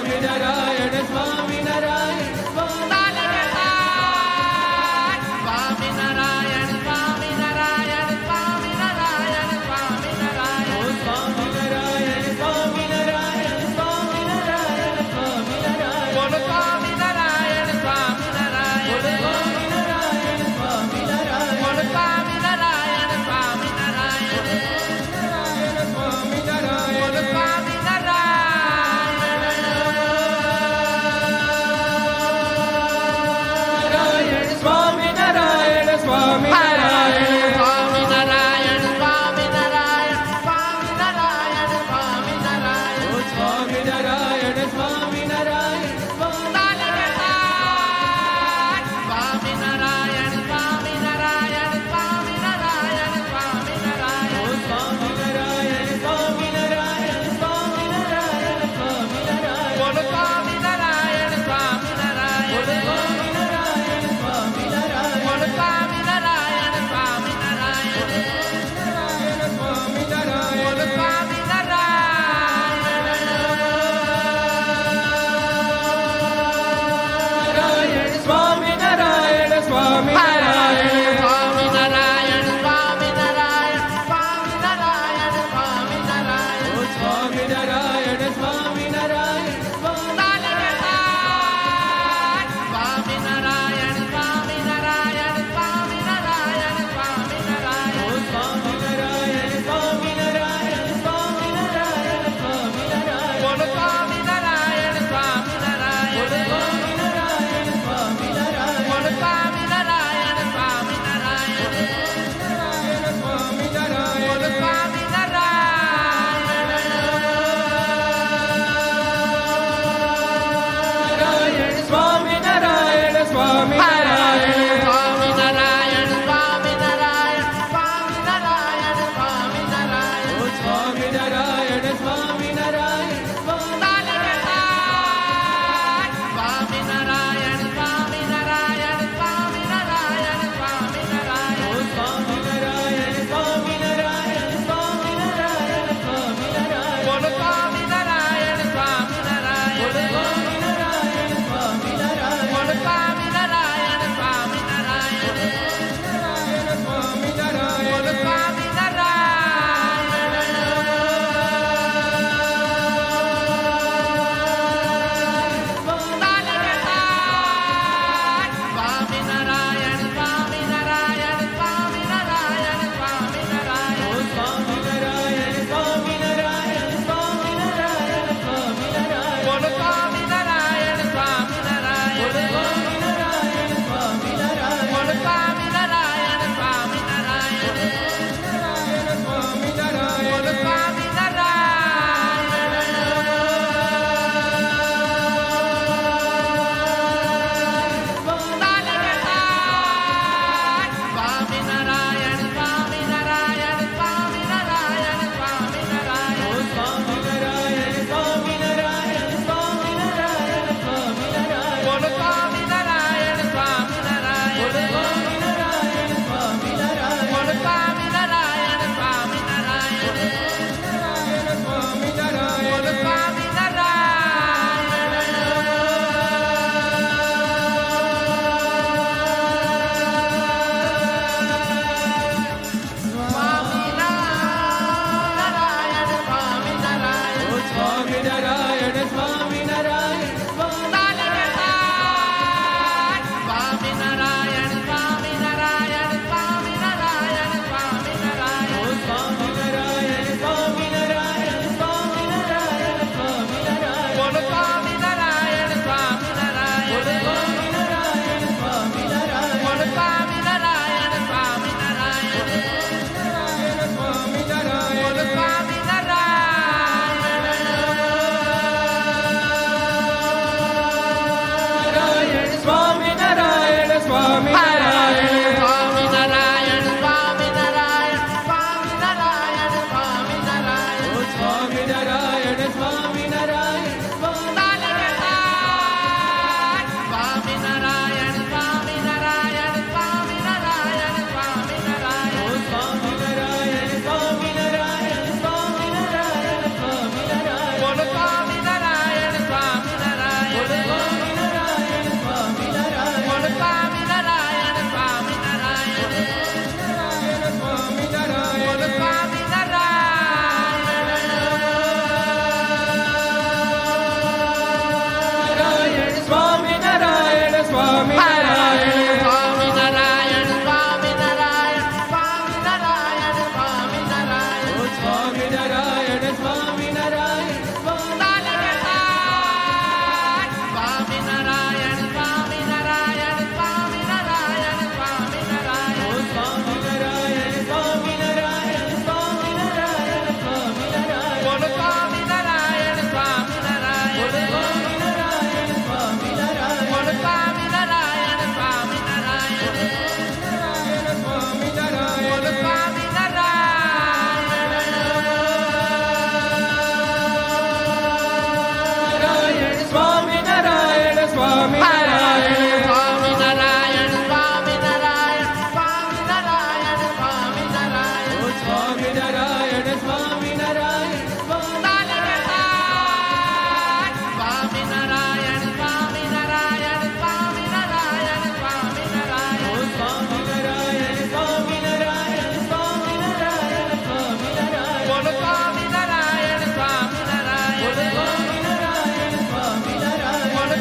स्वामी नारायण स्वामी नारायण ताली देतात. स्वामी नारायण स्वामी नारायण स्वामी नारायण स्वामी नारायण. स्वामी नारायण स्वामी नारायण स्वामी नारायण स्वामी नारायण. बोलो स्वामी नारायण स्वामी नारायण. स्वामी नारायण स्वामी नारायण. बोलो स्वामी नारायण स्वामी नारायण. स्वामी नारायण. बोलो स्वामी नारायण स्वामी नारायण स्वामी नारायण. स्वामी नारायण स्वामी नारायण स्वामी नारायण स्वामी नारायण. स्वामी नारायण स्वामी नारायण ताली देतात. स्वामी नारायण स्वामी नारायण स्वामी नारायण स्वामी नारायण. स्वामी नारायण स्वामी नारायण स्वामी नारायण स्वामी नारायण. बोलो स्वामी नारायण स्वामी नारायण. स्वामी नारायण स्वामी नारायण. बोलो स्वामी नारायण स्वामी नारायण. स्वामी नारायण. बोलो स्वामी नारायण स्वामी नारायण स्वामी नारायण. स्वामी नारायण स्वामी नारायण स्वामी नारायण स्वामी नारायण. स्वामी नारायण स्वामी नारायण ताली देतात. स्वामी नारायण स्वामी नारायण स्वामी नारायण स्वामी नारायण. स्वामी नारायण स्वामी नारायण स्वामी नारायण स्वामी नारायण. बोलो स्वामी नारायण स्वामी नारायण. स्वामी नारायण स्वामी नारायण. बोलो स्वामी नारायण स्वामी नारायण. स्वामी नारायण. बोलो स्वामी नारायण स्वामी नारायण स्वामी नारायण. स्वामी नारायण स्वामी नारायण स्वामी नारायण स्वामी नारायण. स्वामी नारायण स्वामी नारायण ताली देतात. स्वामी नारायण स्वामी नारायण स्वामी नारायण स्वामी नारायण. स्वामी नारायण स्वामी नारायण स्वामी नारायण स्वामी नारायण. बोलो स्वामी नारायण स्वामी नारायण. स्वामी नारायण स्वामी नारायण. बोलो स्वामी नारायण स्वामी नारायण. स्वामी नारायण. बोलो स्वामी ताली देतात. स्वामी नारायण स्वामी नारायण स्वामी नारायण स्वामी नारायण. स्वामी नारायण स्वामी नारायण स्वामी नारायण स्वामी नारायण. बोलो स्वामी नारायण स्वामी नारायण. स्वामी नारायण स्वामी नारायण. बोलो स्वामी नारायण स्वामी नारायण. स्वामी नारायण. बोलो स्वामी ताली देतात. स्वामी नारायण स्वामी नारायण स्वामी नारायण स्वामी नारायण. स्वामी नारायण स्वामी नारायण स्वामी नारायण स्वामी नारायण. बोलो स्वामी नारायण स्वामी नारायण. स्वामी नारायण स्वामी नारायण. बोलो स्वामी नारायण स्वामी नारायण. स्वामी नारायण. बोलो स्वामी नारायण स्वामी नारायण. स्वामी नारायण स्वामी नारायण ताली देतात. स्वामी नारायण स्वामी नारायण स्वामी नारायण स्वामी नारायण. स्वामी नारायण स्वामी नारायण स्वामी नारायण स्वामी नारायण. बोलो स्वामी नारायण स्वामी नारायण. स्वामी नारायण स्वामी नारायण. बोलो स्वामी नारायण स्वामी नारायण. स्वामी नारायण. बोलो स्वामी नारायण स्वामी नारायण स्वामी नारायण. स्वामी नारायण स्वामी नारायण स्वामी नारायण स्वामी नारायण. स्वामी नारायण स्वामी नारायण ताली देतात. स्वामी नारायण स्वामी नारायण स्वामी नारायण स्वामी नारायण. स्वामी नारायण स्वामी नारायण स्वामी नारायण स्वामी नारायण. बोलो स्वामी नारायण स्वामी સ્વામિનારાયણ સ્વામિનારાયણ સ્વામિનારાયણ સ્વામિનારાયણ સ્વામિનારાયણ ઓ સ્વામિનારાયણ સ્વામિનારાયણ સ્વામિનારાયણ સ્વામિનારાયણ સ્વામિનારાયણ સ્વામિનારાયણ ઓ સ્વામિનારાયણ સ્વામિનારાયણ સ્વામિનારાયણ સ્વામિનારાયણ બોલ સ્વામિનારાયણ સ્વામિનારાયણ બોલ સ્વામિનારાયણ સ્વામિનારાયણ બોલ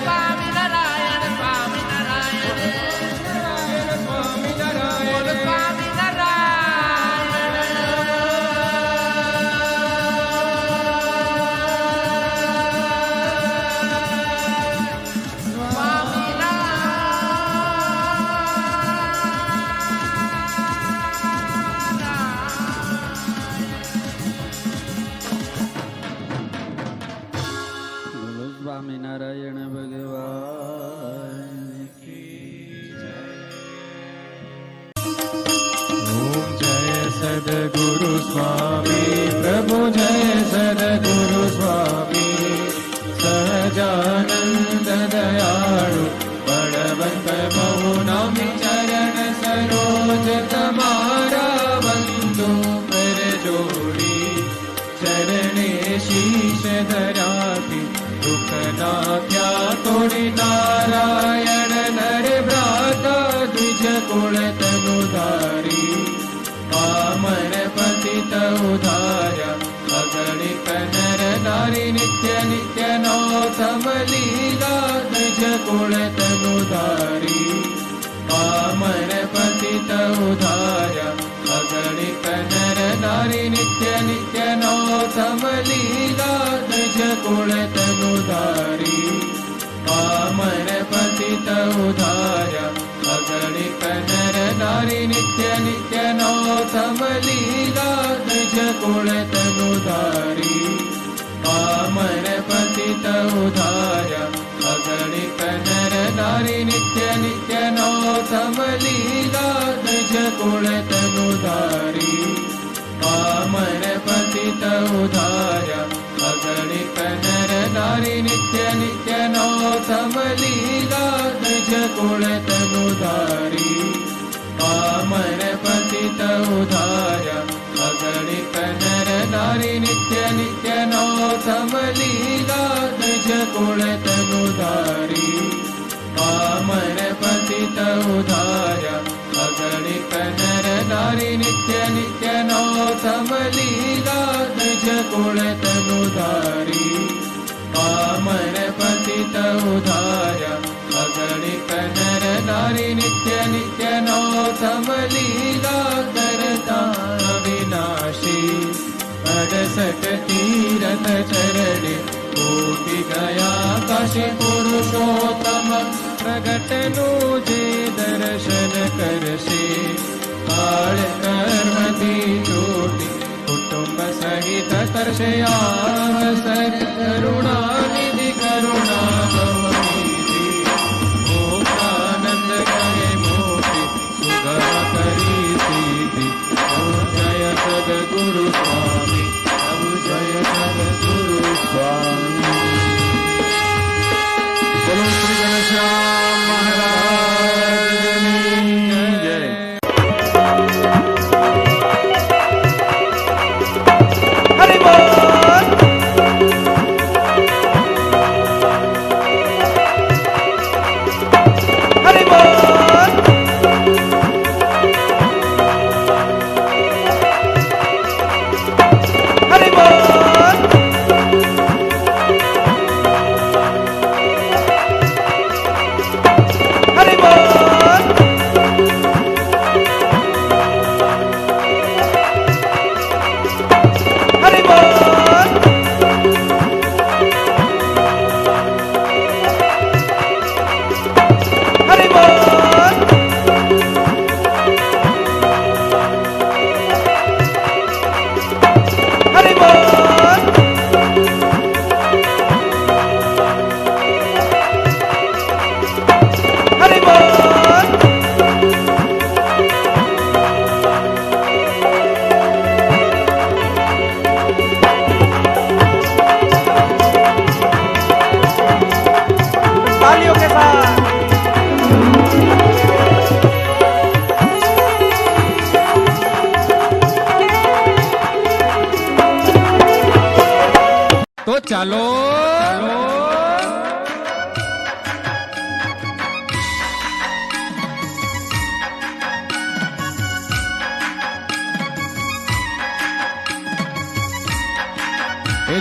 સ્વામિનારાયણ સ્વામિનારાયણ સ્વામિનારાયણ બોલ બોલો સ્વામિનારાયણ ભગવાન ઓમ જય સદગુરુ સ્વામી પ્રભુ જય સદગુરુ સ્વામી સહજાનંદ દયાળુ બળવંત બહુ નામી ચરણ સરોજ તમારા બંધુ પર જોડી ચરણે શીશ ધરાવી દુઃખ નાખ્યા તોડી નારાયણ નર ભ્રાતા દ્વિજ કુળ તનુ ધારી પામર પતિત ઉધાર્યા અગણિત નર નારી નિત્ય નિત્ય નૌતમ લીલા દ્વિજ કુળ તનુ ધારી પામર પતિત ઉધાર્યા અગણિત નર નારી નિત્ય નિત્ય નૌતમ લીલા દ્વિજ કુળ તનુ ધારી પામર પતિત ઉધાર્યા અગણિત નર નારી નિત્ય નિત્ય નૌતમ લીલા દ્વિજ કુળ તનુ ધારી પામર પતિત ઉધાર્યા અગણિત નર નારી નિત્ય નિત્ય નૌતમ લીલા દ્વિજ કુળ તનુ ધારી પામર પતિત ઉધાર્યા અગણિત નર નારી નિત્ય નિત્ય નૌતમ લીલા દ્વિજ કુળ તનુ ધારી પામર પતિત ઉધાર્યા અગણિત નર નારી નિત્ય નિત્ય નૌતમ લીલા દ્વિજ કુળ તનુ ધારી પામર પતિત ઉધાર્યા અગણિત નર નારી નિત્ય નિત્ય નૌતમ લીલા દ્વિજ કુળ તનુ ધારી પામર પતિત ઉધાર્યા અગણિત નર નારી નિત્ય નિત્ય નૌતમ લીલા કરતા વિનાશી 68 તીરથ ચરણે કોટી ગયા કાશી પુરુષોત્તમ પ્રગટનું જે દર્શન કરશે કાળ કર્મથી ચોટી કુટુંબ સહિત તરશે આવસર કરુણાનિધિ કરુણા ભવનિધિ મોક્ષાનંદ કરે મોટી સુગમ કરી સીધી ઓમ જય સદગુરુ સ્વામી પ્રભુ જય સદગુરુ સ્વામી બોલો શ્રી ઘનશ્યામ મહારાજની જય. હરિ બોલ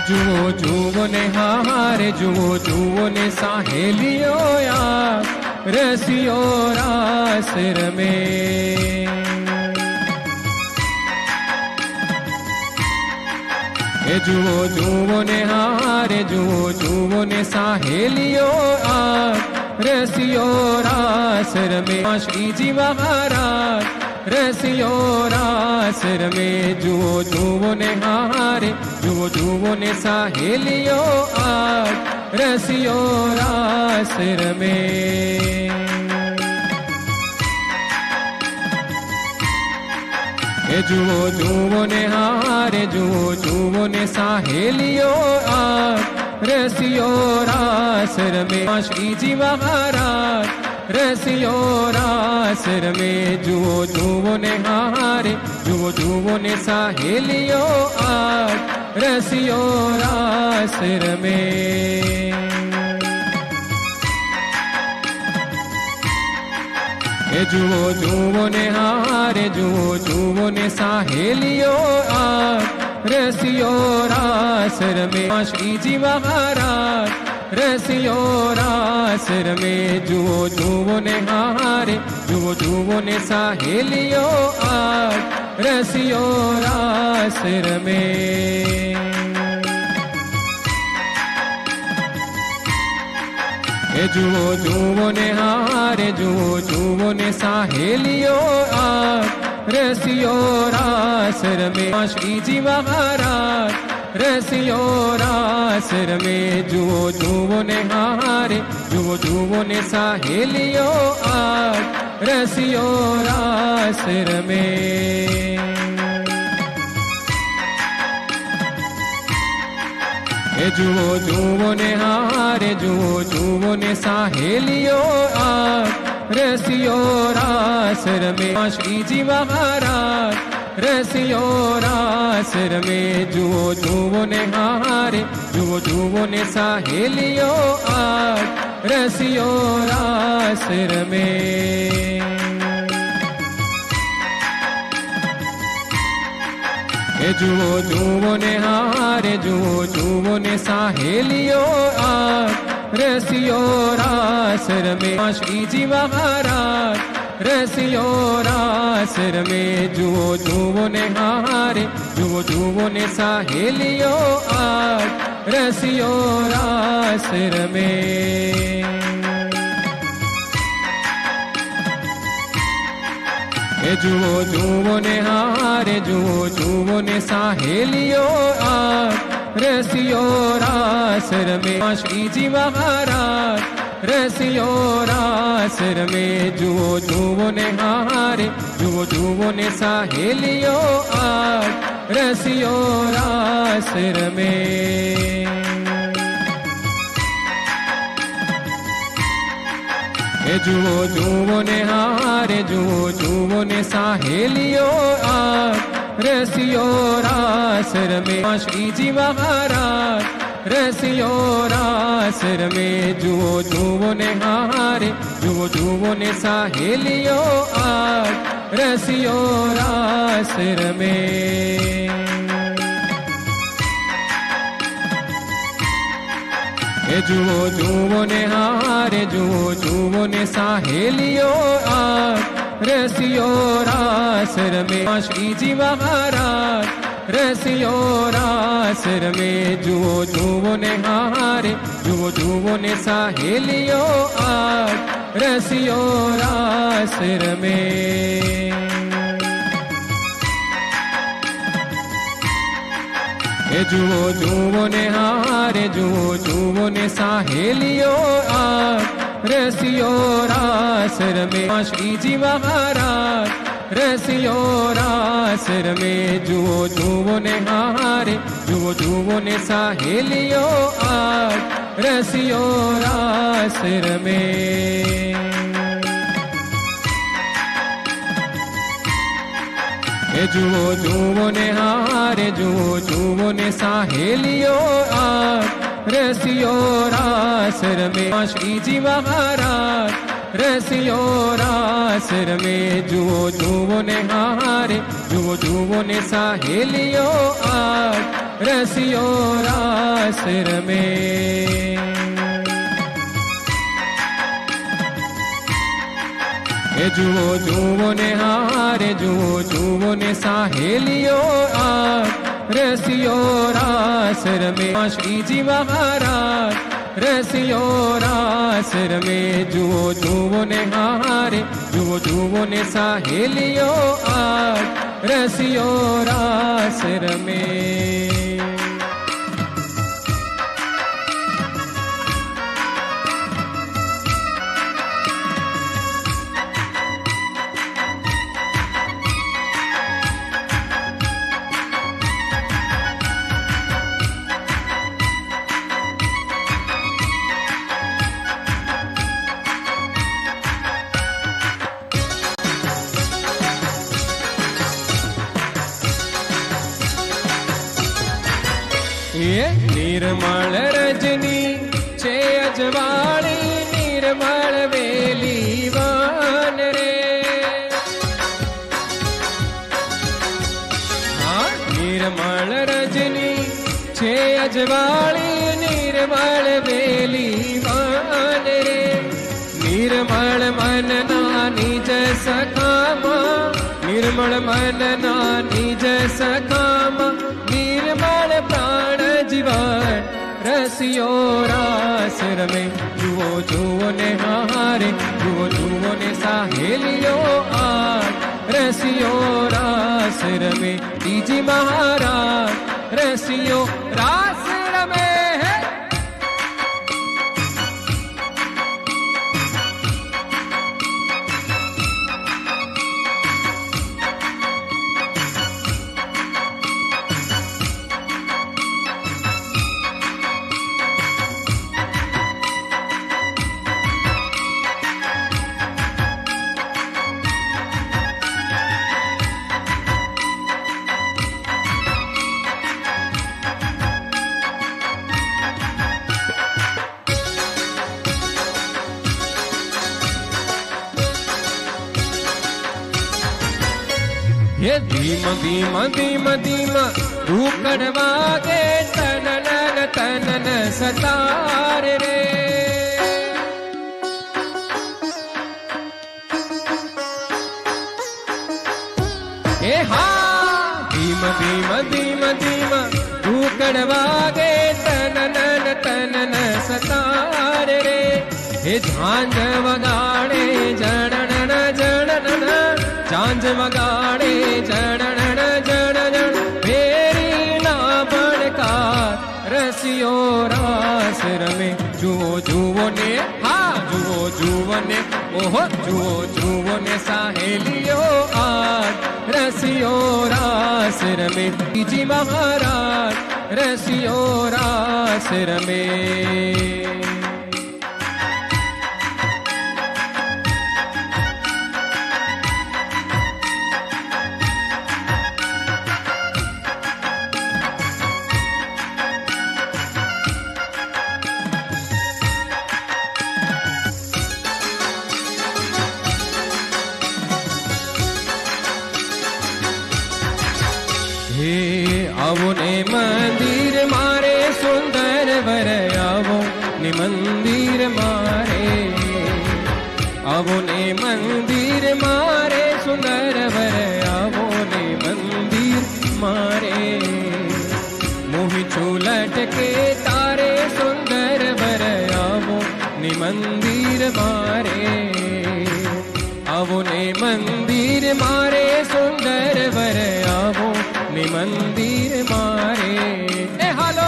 જુઓ જુઓ ને હારે જુઓ જુઓ ને સાહેલીઓ યાર રસિયો રાસ રમે. જુઓ જુઓ ને હારે જુઓ જુઓ ને સાહેલીઓ યાર રસિયો રાસ રમે. શ્રીજી મહારાજ રસિયો રાસ રમે. જુઓ જુઓ ને હારે જુઓ જુઓ ને સાહેલીઓ આજ રસિયો રાસ રમે. જુઓ જુઓ ને હારે જુઓ જુઓ ને સાહેલીઓ આજ રસિયો રાસ રમે. શ્રીજી મહારાજ રસિયો રાસ રમે. જુઓ જુઓ ને હારે જુઓ જુઓ ને સાહેલીઓ આજ રસિયો રાસ રમે. જુઓ જુઓ ને હારે જુઓ જુઓ ને સાહેલીઓ આજ રસિયો રાસ રમે. શ્રીજી મહારાજ રસિયો રાસ રમે. જુઓ જુઓ ને હારે જુઓ જુઓ ને સાહેલીઓ આજ રસિયો રાસ રમે. જુઓ જુઓ ને હારે જુઓ જુઓ ને સાહેલીઓ આજ રસિયો રાસ રમે. શ્રીજી મહારાજ રસિયો રાસ રમે. જુઓ જુઓ ને હારે જુઓ જુઓ ને સાહેલીઓ આજ રસિયો રાસ રમે. જુઓ જુઓ ને હારે જુઓ જુઓ ને સાહેલીઓ આજ રસિયો રાસ રમે. શ્રીજી મહારાજ રસિયો રાસ રમે. જુઓ જુઓ ને હારે જુઓ જુઓ ને સાહેલીઓ આજ રસિયો રાસ રમે. જુઓ જુઓ ને હારે જુઓ જુઓ ને સાહેલીઓ આજ રસિયો રાસ રમે. શ્રીજી મહારાજ રસિયો રાસ રમે. જુઓ જુઓ ને હારે જુઓ જુઓ ને સાહેલીઓ આજ રસિયો રાસ રમે. જુઓ જુઓ ને હારે જુઓ જુઓ ને સાહેલીઓ આજ રસિયો રાસ રમે. શ્રીજી મહારાજ રસિયો રાસ રમે. જુઓ જુઓ ને હારે જુઓ જુઓ ને સાહેલીઓ આજ રસિયો રાસ રમે. જુઓ જુઓ ને હારે જુઓ જુઓ ને સાહેલીઓ આજ રસિયો રાસ રમે. શ્રીજી મહારાજ રસિયો રાસ રમે. જુઓ જુઓ ને હારે જુઓ જુઓ ને સાહેલીઓ આજ રસિયો રાસ રમે. જુઓ જુઓ ને હારે જુઓ જુઓ ને સાહેલીઓ આજ રસિયો રાસ રમે. શ્રીજી મહારાજ રસિયો રાસ રમે. જુઓ જુઓ ને હારે જુઓ જુઓ ને સાહેલીઓ આજ રસિયો રાસ રમે. જુઓ જુઓ ને હારે જુઓ જુઓ ને સાહેલીઓ આજ રસિયો રાસ રમે. શ્રીજી મહારાજ રસિયો રાસ રમે. જુઓ જુઓ ને હારે જુઓ જુઓ ને સાહેલીઓ આજ રસિયો રાસ રમે. જુઓ જુઓ ને હારે જુઓ જુઓ ને સાહેલીઓ આજ રસિયો રાસ રમે. શ્રીજી મહારાજ રસિયો રાસ રમે. જુઓ જુઓ ને હારે જુઓ જુઓ ને સાહેલીઓ આજ રસિયો રાસ રમે. એ જુઓ જુઓ ને હારે જુઓ જુઓ ને સાહેલીઓ આ રસિયો રાસ રમે. શ્રીજી મહારાજ રસિયો રાસ રમે. જુઓ જુઓ ને હારે જુઓ જુઓ ને સાહેલીઓ આ રસિયો રાસ રમે. નિર્મળ રજની છે અજવાળી નિર્મળ વેલી વાન રે. હા નિર્મળ રજની છે અજવાળી નિર્મળ વેલી વાન રે. નિર્મળ મનના નિજ સખામાં નિર્મળ મનના નિજ સખામાં નિર્મળ પ્રાણ જીવન રસિયો રાસ રમે. જુઓ જુઓ ને હારે જુઓ જુઓ ને સાહેલીઓ આ રસિયો રાસ રમે. શ્રીજી મહારાજ રસિયો રાસ રમે. ये धीम धीम धीम धीम धूकड़ वागे तनन तनन सतार रे. ए हाँ धीम धीम धीम धीम धूकड़ वागे तनन तनन सतार रे. हे झांझ वगाड़े जड़न जड़न झांझ वगाड़े जड़न जड़न फेरी ना बड़कार रसियो रास रमे. जुओ जुओ ने हाँ जुओ जुओ ने ओहो जुओ जुओ ने साहेलियो आज रसियो रास रमे. जी महाराज रसियो रास रमे. आवो ने मंदिर मारे सुंदर वर आवो ने मंदिर मारे. आवो ने मंदिर मारे सुंदर वर आवो ने मंदिर मारे. मोहि चूलट के तारे सुंदर वर आवो ने मंदिर मारे. आवो ने मंदिर मारे सुंदर वर आवो ने मंदिर मारे. ए हालो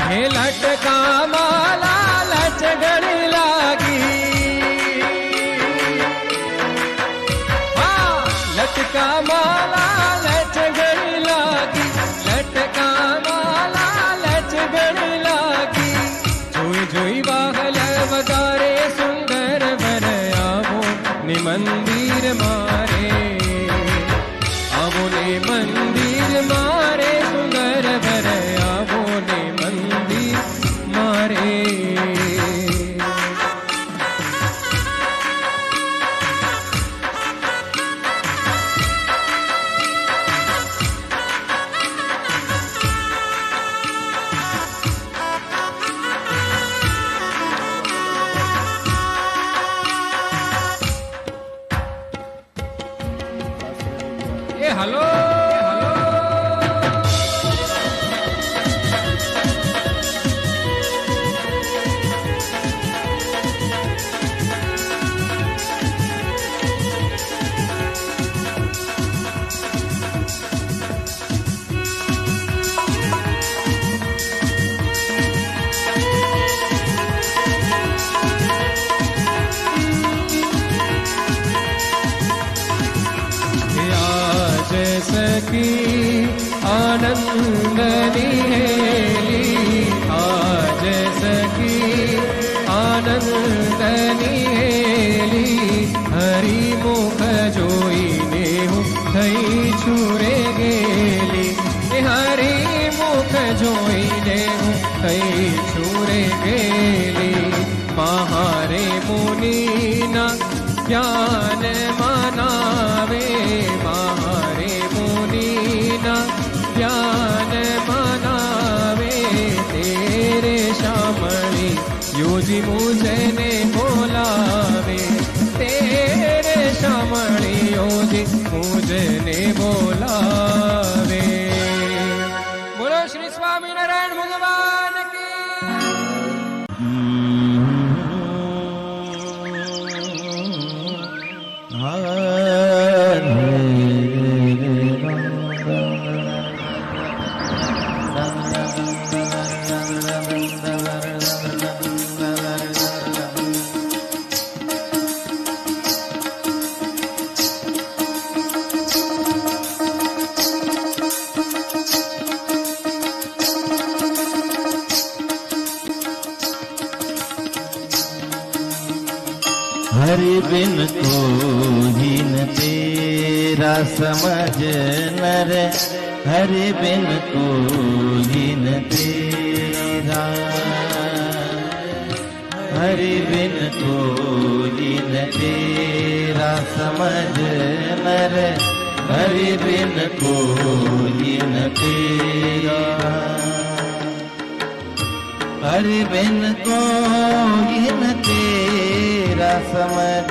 हे लटका माला लचगड़ लागी. મંદિર મારે, આવો ને મંદિર મારે સુંદર વર, આવો ને મંદિર મારે. હલો सखी आनंदनी हेली, आज सखी आनंदनी हेली, हरि मुख जोईने હું થઈ છુરે ગેલી, હરિ મુખ જોઈને હું થઈ છુરે ગેલી. મહારે મુનિના જ્ઞાન મનાવે, મહારે મુનિના જ્ઞાન મનાવે, તેરે શામળી યોજી મુજને બોલાવે, તેરે શામળી યોજી મુજને બોલાવે. બોલો શ્રી સ્વામિનારાયણ ભગવાન કી. हरि बिन कोई न तेरा समझ नर, हरि बिन कोई न तेरा, हरि बिन कोई न तेरा समझ नर, हरि बिन कोई न तेरा, हरि बिन कोई न तेरा समझ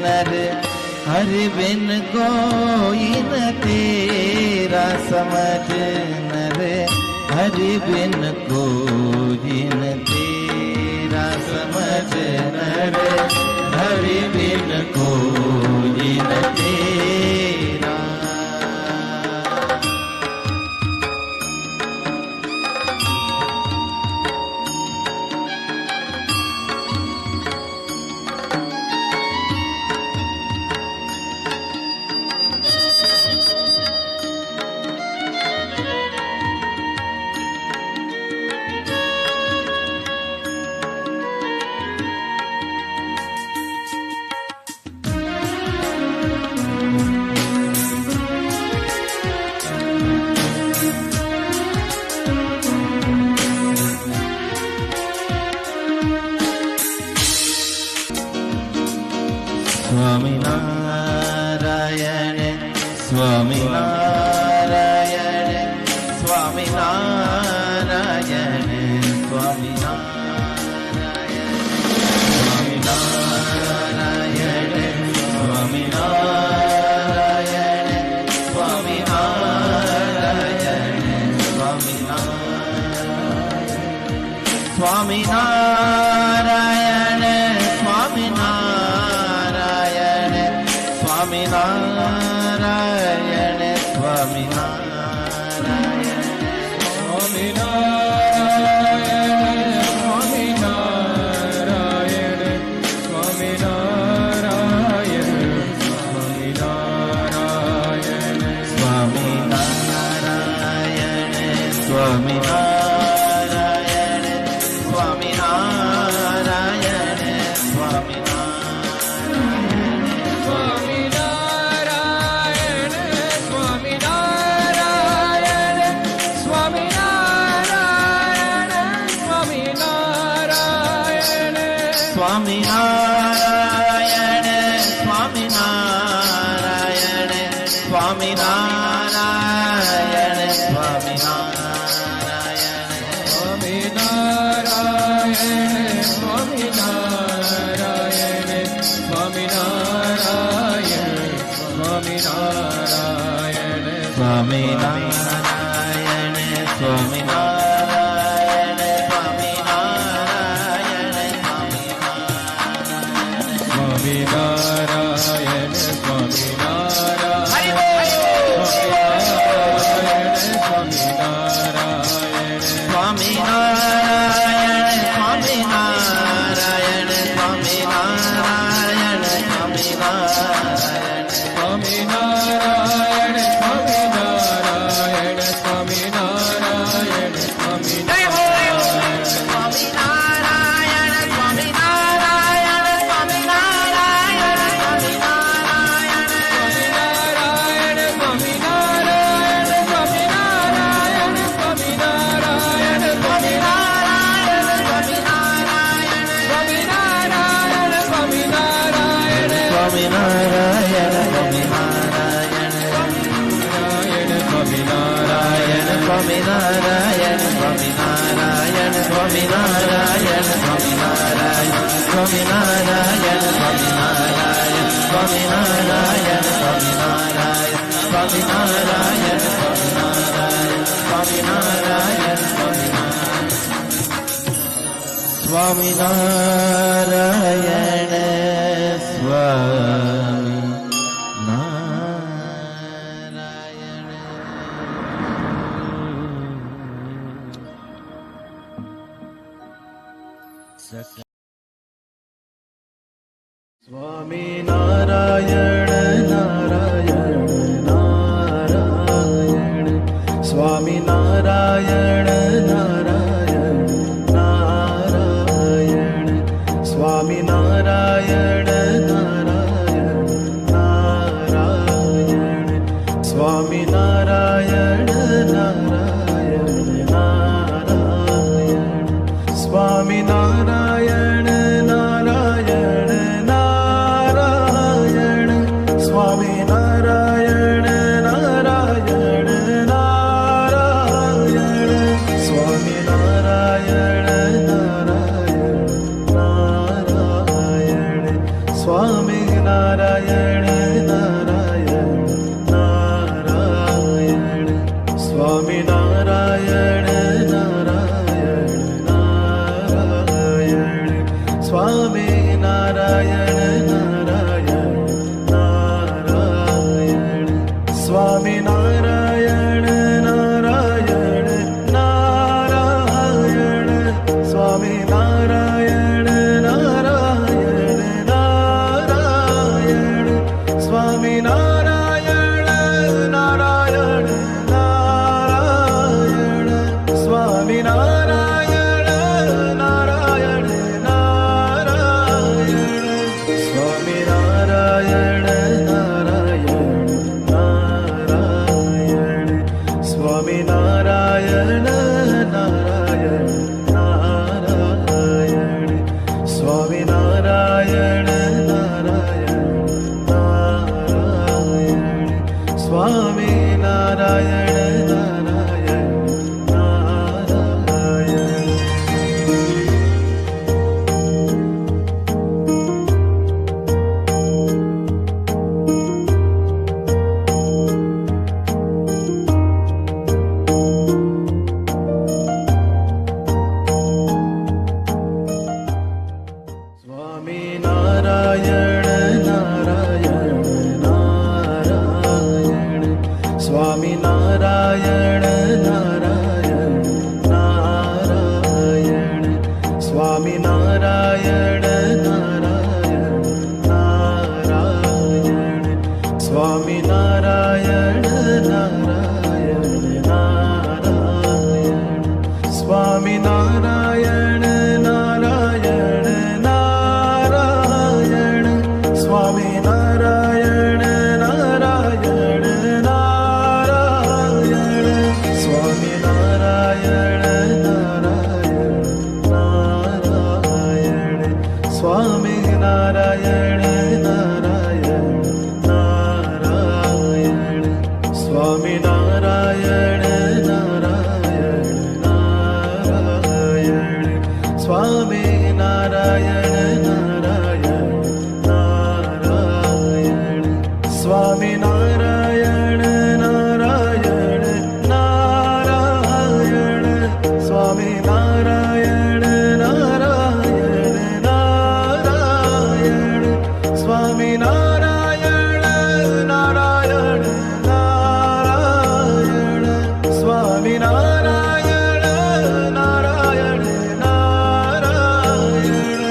नर, हरि बिन कोई न तेरा समझ नर, हरि बिन कोई न तेरा समझ नर, हरि बिन कोई न तेरा. સ્વામિનારાયણ સ્વામિનારાયણ સ્વામિનારાયણ સ્વામિનારાયણ સ્વામિનારાયણ સ્વામિનારાયણ સ્વામિનારાયણ સ્વામિનારાયણ સ્વામિનારાયણ સ્વામિનારાયણ સ્વામિનારાયણ સ્વામિનારાયણ સ્વામિનારાયણ સ્વામિનારાયણ સ્વામિનારાયણ સ્વામિનારાયણ સ્વામિનારાયણ સ્વામિનારાયણ સ્વામિનારાયણ સ્વામિનારાયણ સ્વામિનારાયણ નારાયણ નારાયણ સ્વામિનારાયણ નારાયણ નારાયણ સ્વામિનારાયણ નારાયણ નારાયણ સ્વામિનારાયણ નારાયણ નારાયણ સ્વામિનારાયણ Swami નારાયણ નારાયણ નારાયણ સ્વામી નારાયણ નારાયણ નારાયણ સ્વામી નારાયણ નારાયણ નારાયણ સ્વામી નારાયણ નારાયણ નારાયણ સ્વામી નારાયણ નારાયણ નારાયણ સ્વામી નારાયણ નારાયણ નારાયણ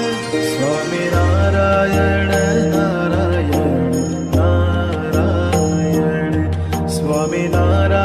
સ્વામી નારાયણ નારાયણ નારાયણ સ્વામી નારાયણ